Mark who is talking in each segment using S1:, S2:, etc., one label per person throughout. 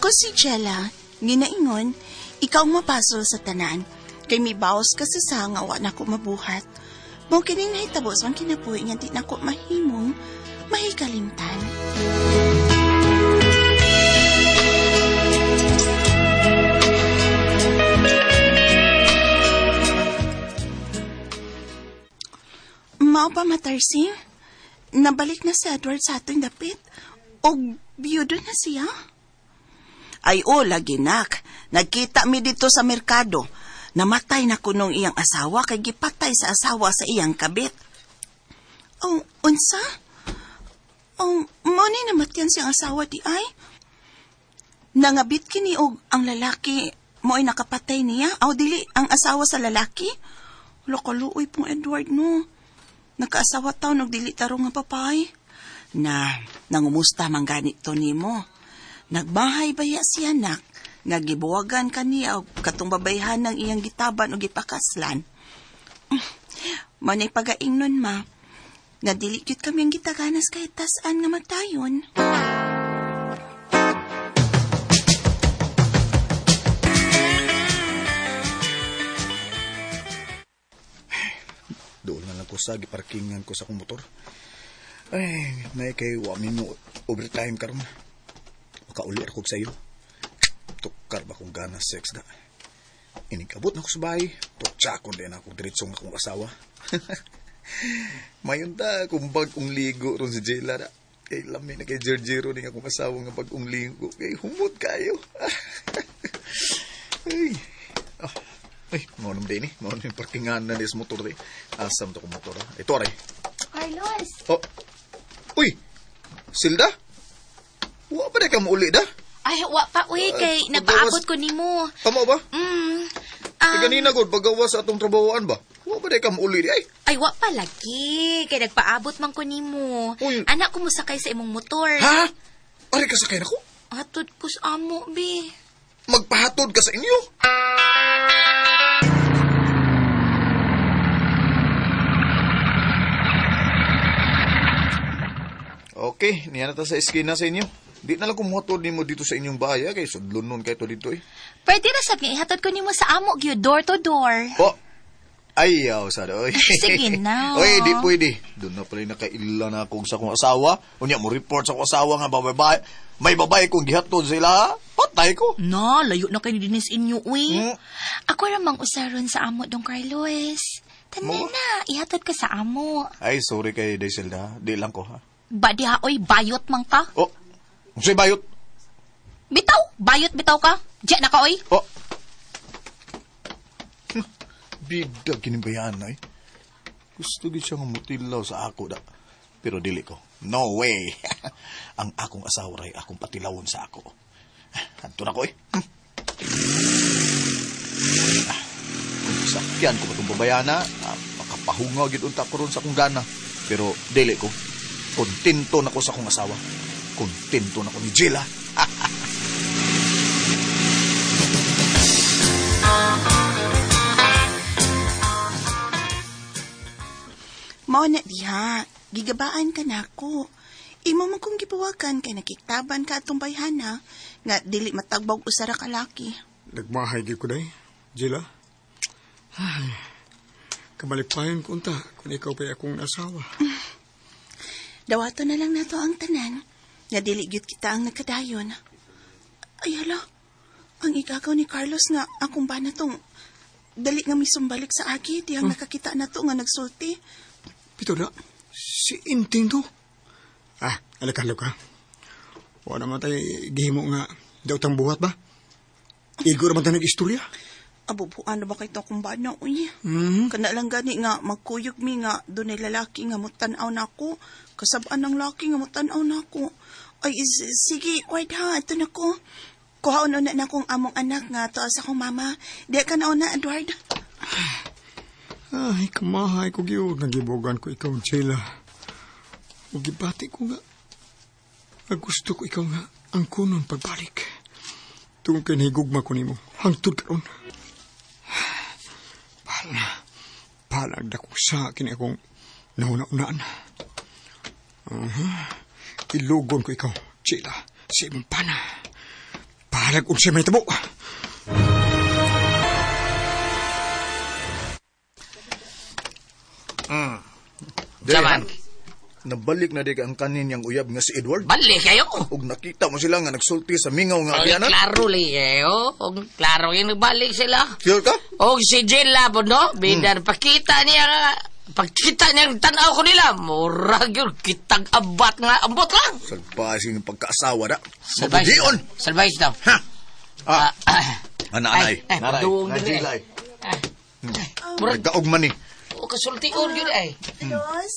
S1: Ako si Jella, ginaingon, ikaw mapasol sa tanan. Kay may baos ka sa nga wa na ko mabuhat. Mao kining nahitabos ang kinabuhi nga di na ko mahimong mahikalimtan. Mao pa matarsing, nabalik na si Edward sa ating dapit. O biyudo na siya?
S2: Ay lagi nak. Nagkita mi dito sa merkado. Namatay na kunong iyang asawa kay gipatay sa asawa sa iyang kabit.
S1: Oh, unsa? Oh, mo ni namatyan siyang asawa di ay? Nangabit kini og ang lalaki mo ay nakapatay niya? Aw dili ang asawa sa lalaki? Lakaluoy pong Edward no. Nakaasawa taw nagdili tarong nga papay.
S2: Nangumusta man ganito nimo. Nagbahay baya siya nak. Nagibuwagan kaniya og katong babayhan ng iyang gitaban o gipakaslan.
S1: Manay pagaingnon ma. Nadili gyud kami ang gitaganas kahit tas-an nga magtayon.
S3: Doon na lang ko sa giparkingan ko sa kong motor. Ay, may kay wamin mo overtime karon. Makauli ako sa iyo. Tukar ba kong gana sex na. Inikabot na ko sa bahay. Tutsakon din ako diretsong akong asawa. Mayon ta kung bagong ligo ron si Jella na. Kay lami na kay Jerjero din akong asawa nga bagong ligo. Kay humot kayo. Ay, maunong din eh. Maunong yung parkingan na sa motor din. Asam to kong motor ha. Ito aray.
S4: Carlos!
S3: Oh. Uy! Silda? Wa ba na ka mauli da?
S4: Ay, wa pa, uy, kay nagpaabot ko ni mo.
S3: Tama ba? Ganina god, pagawas sa atong trabahoan ba? Wa ba na ka mauli di ay?
S4: Ay, wa pa lagi. Kay nagpaabot man ko ni mo.
S3: Uy.
S4: Anak ko mo sakay sa imong motor.
S3: Ha? Ari ka sakay na ko?
S4: Hatod ko sa amo, be.
S3: Magpahatod ka sa inyo? Okay, niya na ta sa eskina sa inyo. Di na lang kumuhatod ni mo dito sa inyong bahay, kay sudlon nun kayo dito eh.
S4: Pwede na sabi, ihatod ko ni mo sa amo, gyud door to door.
S3: Oh, ayaw sa doy.
S4: Sige na.
S3: Oy, di pwede. Doon na pala nakaila na akong sa kong asawa. Unya mo report sa kong asawa nga babae. May babae kong gihatod sila. Patay ko.
S4: No, layo na kayo dinis inyo, uy. Ako ramang usaron sa amo, Dong Carlos. Tanan na, ihatod ka sa amo.
S3: Ay, sorry kay Daiselda. Di lang ko, ha?
S4: Ba di ha, oy, bayot man ka?
S3: Oh, sa'y bayot.
S4: Bitaw, bayot bitaw ka. Diyan na ka, oy.
S3: Oh. Bidag kinimbayan ay. Gusto gid siya nga mutilaw sa ako da. Pero dili ko. No way. Ang akong asawa ray akong patilawon sa ako. Adto na ko eh. Kung sakyan ko itong babayana, makapahungaw gid unta ko ron sa akong gana. Pero dili ko. Kontento na ko sa akong asawa. Kontento na ko ni Jella.
S1: Mao na diha, gigabaan ka na ako. Imo man kong gibuwagan kay nakiktaban ka atong bayhana nga dili matagbog usara ka laki.
S5: Nagmahay gyud ko day, Jella. Ay, kamalipayon ko unta kung ikaw pa akong asawa.
S1: Dawato na lang nato ang tanan nga dili gyud kita ang nagkadayon. Ay hala, ang igagaw ni Carlos nga akong ba na tong dali nga misumbalik sa agi diyang nakakita na to nga nagsulti.
S5: Pito na, si Inting to. Alakalo ka. Wala naman tayo gihimo nga daw tang buhat ba? Igo naman tayo nag-istorya.
S1: Abubuan na ba kayo akong ba na, uy? Kana lang gani nga magkuyog mi nga doon ay lalaki nga mutanaw na ako. Kasabaan ng lalaki nga mutanaw na ako. Ay, sige, wait ha, ito na ko. Kuhaon na akong among anak nga to sa akong mama. Di ka na una, Edward.
S5: Ay, kamahay ko gyud nagibogan ko ikaw, Jella. O gibati ko nga. Gusto ko ikaw nga ang kunon pagbalik. Tungkol kay nahigugma ko nimo. Hangtod karon. Palag na kong sa akin akong nauna-unaan. Ilugon ko ikaw, Jella, sa imong pana. Balag siya may tabo.
S6: Saman,
S3: Nabalik na di ka ang kanin yang uyab nga si Edward.
S6: balik kayo.
S3: Ug nakita mo sila nga nagsulti sa mingaw nga
S6: Og
S3: agyanan.
S6: klaro li kayo. Og klaro yung nagbalik sila.
S3: Sure ka?
S6: Og si Jella po, no? Bidar, pakita niya nga. Pagkita niya, tanaw ko nila. Murag yun, kitag abat nga. Ambot lang.
S3: Salbasin ng pagkaasawa da.
S6: Salbay
S3: Mabudion!
S6: Salbay daw.
S3: Ha? Anay.
S6: Maduong din eh. Murag,
S3: Nagkaugman ni.
S6: o kasultiun yun eh.
S1: Los?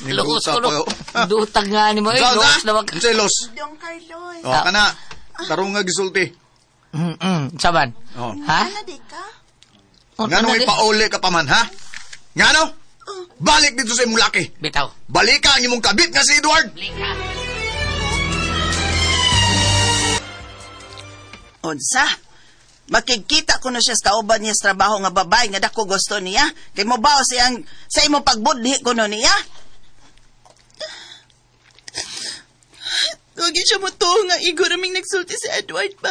S6: Luhos
S3: niluta
S6: ko no.
S3: pa, oh.
S6: Dutag nga ni mo eh. Luhos na wag.
S3: Unsay los?
S1: Dong Carlos.
S3: Oh, kana. Tarong nga gisulti.
S6: Saban.
S3: Oh.
S6: Ha?
S1: Ano di ka?
S3: Ngano ipauli ka pa man, ha? Ngano? Balik dito sa imong laki.
S6: Bitaw.
S3: Balik ka ang imong kabit nga si Edward.
S6: Lika.
S2: Unsa? Makikita ko na siya sa kauban niya sa trabaho nga babae nga dako gusto niya. Kay mo bao siyang sa imong pagbudhi ko no niya.
S1: Huwag siya mo to nga Igor aming nagsulti si Edward pa.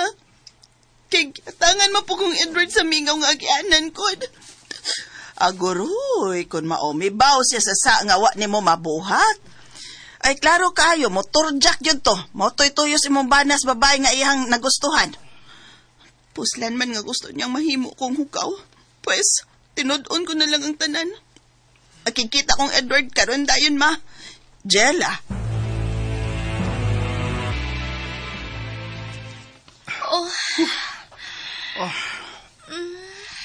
S1: Kay tangan mo po kong Edward sa mingaw nga agyanan ko.
S2: Aguroy, kung maomi bao siya sa nga wa nimo mabuhat. Ay klaro kayo, motorjak yun to. Motoy-tuyos imong banas babae nga iyang nagustuhan.
S1: Puslan man nga gusto niyang mahimo kong hukaw. Pues, tinudon ko na lang ang tanan. Nakikita kong Edward karon dayon ma.
S2: Jella,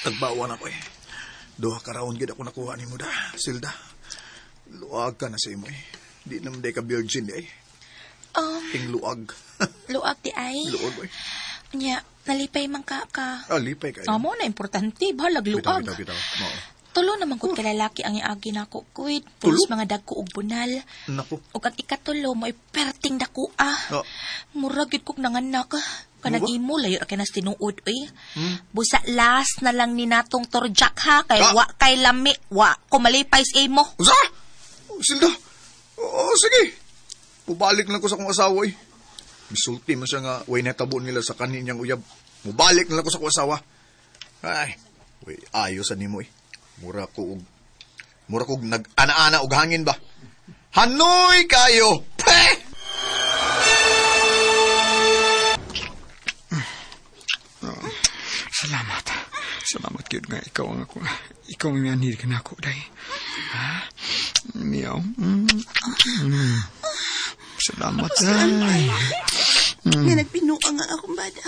S3: Tagbawan ako eh. Duha ka raon gid ako nakuha nimo da, Silda. Luag ka na sa imo eh. Di naman day ka virgin eh. Ting luag.
S4: Luag di ay.
S3: Luog eh.
S4: Nya, nalipay man ka.
S3: Lipay kayo.
S4: Amo na importante, bahalag
S3: Bitaw,
S4: luag.
S3: bitaw. Mao.
S4: Tulo naman kung kalalaki ang iagi nako, kuwid.
S3: Tulo?
S4: Pulos mga dagko og bunal.
S3: Naku.
S4: Og ang ikatulo mo perting dako
S3: Oh.
S4: Murag yun kong nanganak. Kanang
S3: Ano ba?
S4: imo layo kay nas tinuod oy. Busa last na lang ni natong torjak ha kay
S3: Ah.
S4: wa kay lami, wa ko malipay sa imo.
S3: Usa? Silda. Oo, sige. Mubalik lang ko sa kong asawa eh. Misulti mo siya nga way natabo nila sa kaninyang uyab. Mubalik na lang ko sa kong asawa. Ay, way ayos ani mo eh. Mura kog nag-ana-ana og hangin ba? Hanoy kayo! Peh!
S5: Salamat. Salamat gyud nga ikaw ang ako. Ikaw ang nanir ka na ako, day. Ha? Miyaw. Salamat, day.
S1: Nga nagpinuka nga akong bada.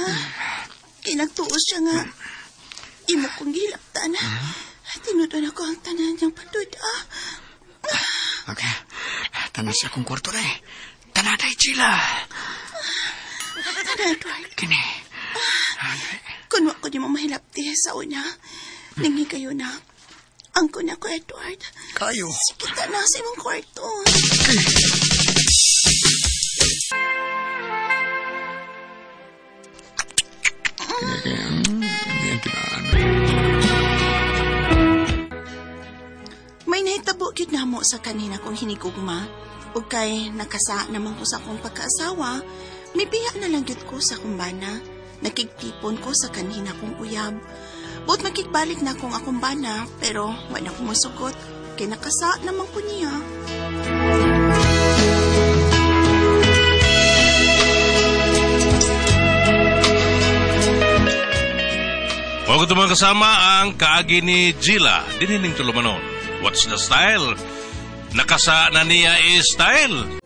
S1: Kay nagtuos siya nga. Imo kong gilaptan. Tinudon ako ang tanan niyang paduda.
S5: Okay. Tanas akong kwarto, day. Tanaday, Chila.
S1: Tanan, Edward.
S5: Kini.
S1: Kung wa ko di mo mahilapti sa una, ningi kayo na. Angko na ko, Edward.
S5: Kayo.
S1: Kita na sa imong kwarto. May nahitabo gyud namo sa kanina kong hinigugma. Ug kay nakasa naman ko sa akong pagkaasawa, mibiya na lang gyud ko sa kumbana. Nakigtipon ko sa kanina kong uyab. Buot makigbalik na akong akong bana, pero wala ko masugot. Kay nakasa naman ko niya.
S7: O kung mga kasama ang kaagi ni Gila, dinining tulumanon. What's the style? Nakasa na niya is style.